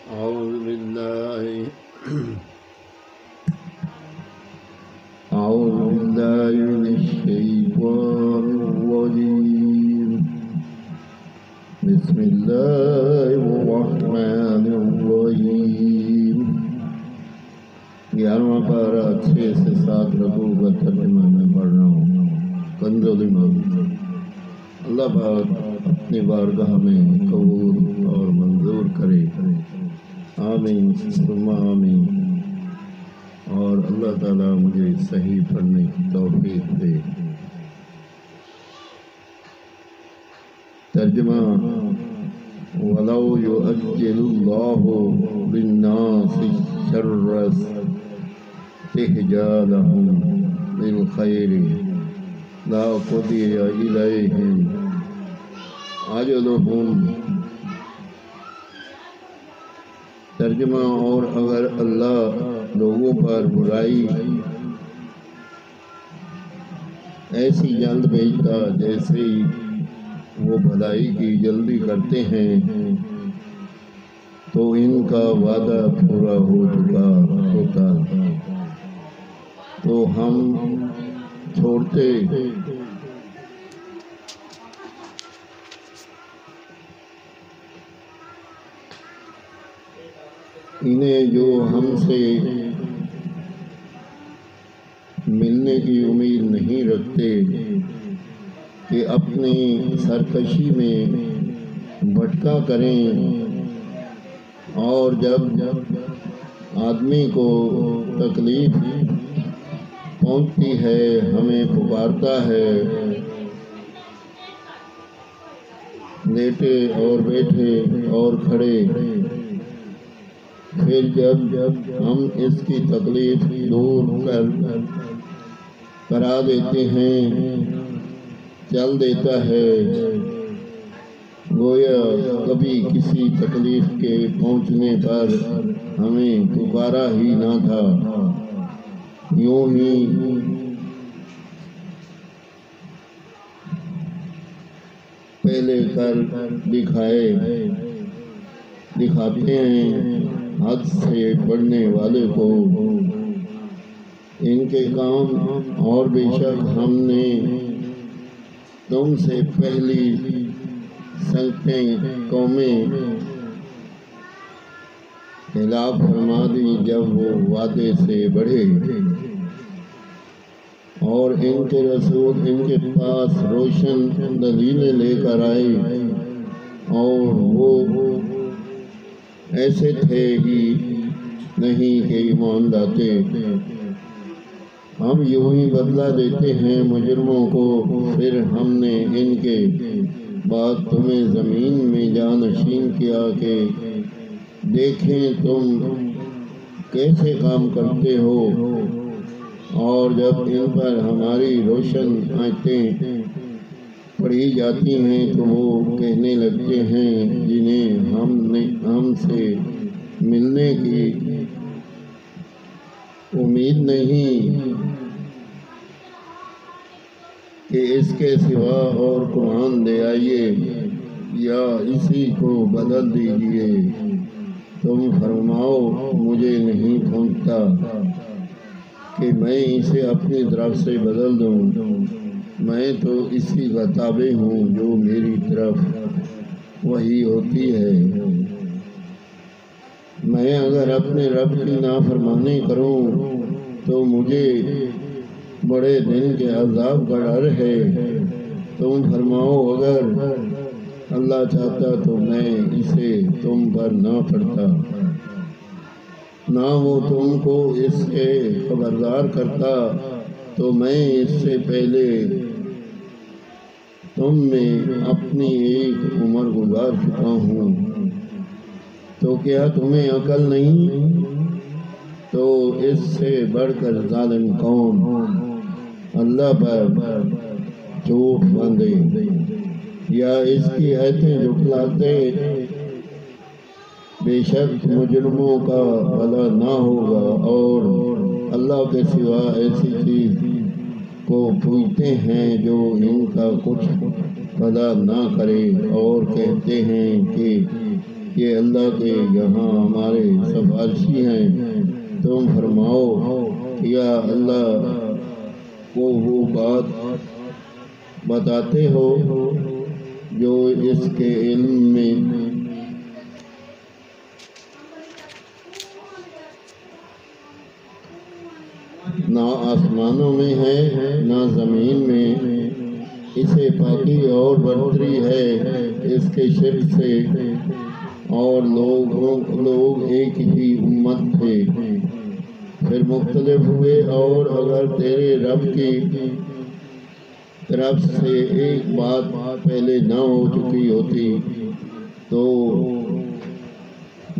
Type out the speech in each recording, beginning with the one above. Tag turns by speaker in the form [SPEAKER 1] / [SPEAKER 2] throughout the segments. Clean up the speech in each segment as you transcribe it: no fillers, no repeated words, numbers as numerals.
[SPEAKER 1] أعوذ بالله أعوذ بالله من الشيطان الرجيم. بسم الله الرحمن الرحيم. 11واں پارہ 6 سے 7 رکوع کا ترجمہ میں پڑھ رہا ہوں. کنز اللہ پاک اپنی بارگاہ میں قبول اور منظور کرے. آمین ثم آمین. اور اللہ تعالیٰ مجھے صحیح پڑھنے کی توفیق دے. ترجمہ: وَلَوْ يُؤَجِّلُ اللَّهُ لِلنَّاسِ الشَّرَّ اسْتِعْجَالَهُم بِالْخَيْرِ لَقُضِيَ إِلَيْهِمْ أَجَلُهُمْ. ترجمہ: اور اگر اللہ لوگوں پر برائی ایسی جلد بھیجتا جیسے وہ بھلائی کی جلدی کرتے ہیں تو ان کا وعدہ پورا ہو چکا ہوتا تو ہم چھوڑتے انہیں جو ہم سے ملنے کی امید نہیں رکھتے کہ اپنی سرکشی میں بھٹکا کریں. اور جب آدمی کو تکلیف پہنچتی ہے ہمیں پکارتا ہے، لیٹے اور بیٹھے اور کھڑے. پھر جب ہم اس کی تکلیف دور کرا دیتے ہیں چل دیتا ہے گویا کبھی کسی تکلیف کے پہنچنے پر ہمیں پکارا ہی نہ تھا. یوں ہی پہلے کر دکھاتے ہیں حد سے بڑھنے والے کو ان کے کام. اور بے شک ہم نے تم سے پہلی سنگتیں قومیں خلاف فرما دی جب وہ وعدے سے بڑھے اور ان کے رسول ان کے پاس روشن دلیلیں لے کر آئے اور وہ ایسے تھے ہی نہیں کہ ایمان لاتے. ہم یوں ہی بدلہ دیتے ہیں مجرموں کو. پھر ہم نے ان کے بعد تمہیں زمین میں جانشین کیا کہ دیکھیں تم کیسے کام کرتے ہو. اور جب ان پر ہماری روشن آیتیں پڑھی جاتی ہیں تو وہ کہنے لگتے ہیں جنہیں ہم سے ملنے کی امید نہیں کہ اس کے سوا اور قرآن لے آئیے یا اسی کو بدل دیجیے. تم فرماؤ مجھے نہیں پہنچتا کہ میں اسے اپنی طرف سے بدل دوں. میں تو اسی کا تابع ہوں جو میری طرف وحی ہوتی ہے. میں اگر اپنے رب کی نافرمانی کروں تو مجھے بڑے دن کے عذاب کا ڈر ہے. تم فرماؤ اگر اللہ چاہتا تو میں اسے تم پر نہ پڑتا نہ وہ تم کو اس سے خبردار کرتا تو میں اس سے پہلے تم میں اپنی ایک عمر گزار چکا ہوں. تو کیا تمہیں عقل نہیں؟ تو اس سے بڑھ کر ظالم کون اللہ پر جھوٹ باندھے یا اس کی آیتیں جھٹلاتے. بے شک مجرموں کا بھلا نہ ہوگا اور اللہ کے سوا ایسی چیز کو پوچھتے ہیں جو ان کا کچھ بھلا نہ کرے اور کہتے ہیں کہ یہ اللہ کے یہاں ہمارے سفارشی ہیں، تم فرماؤ یا اللہ کو وہ بات بتاتے ہو جو اس کے علم میں نہ آسمانوں میں ہے نہ زمین میں، اسے پاکی اور برتری ہے اس کے شرک سے، اور لوگ ایک ہی امت تھے، پھر مختلف ہوئے، اور اگر تیرے رب کی طرف سے ایک بات پہلے نہ ہو چکی ہوتی تو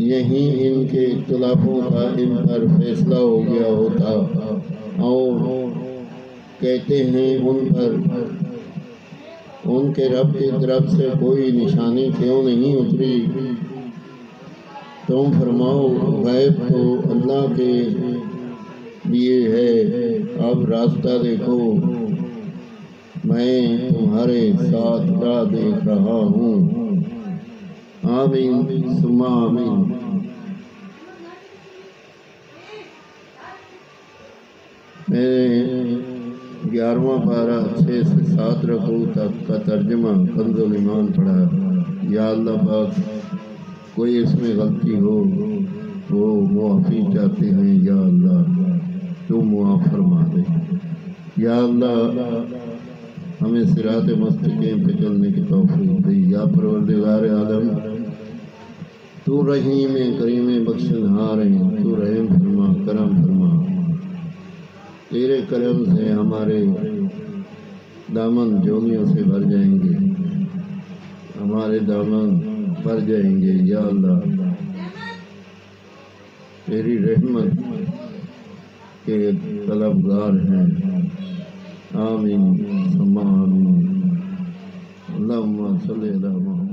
[SPEAKER 1] یہیں ان کے اختلافوں کا ان پر فیصلہ ہو گیا ہوتا، اور کہتے ہیں ان پر ان کے رب کی طرف سے کوئی نشانی کیوں نہیں اتری؟ تم فرماؤ غیب تو اللہ کے لیے ہے، اب راستہ دیکھو، میں تمہارے ساتھ راہ دیکھ رہا ہوں۔ آمین ثم آمین۔ میں نے 11واں پارہ 6 سے 7 رکوع تک کا ترجمہ کنز الایمان پڑھا۔ یا اللہ پاک کوئی اس میں غلطی ہو وہ معافی چاہتے ہیں، یا اللہ تو معاف فرما دے۔ یا اللہ ہمیں صراط مستقیم پہ چلنے کی توفیق دے۔ یا پروردگار عالم تو رحیم کریم بخشنہار ہے، تو رحم فرما کرم فرما، تیرے کرم سے ہمارے دامن جولیوں سے بھر جائیں گے، ہمارے دامن بھر جائیں گے۔ یا اللہ تیری رحمت کے طلبگار ہیں۔ آمین ثم آمین۔ اللہم صلی علی محمد۔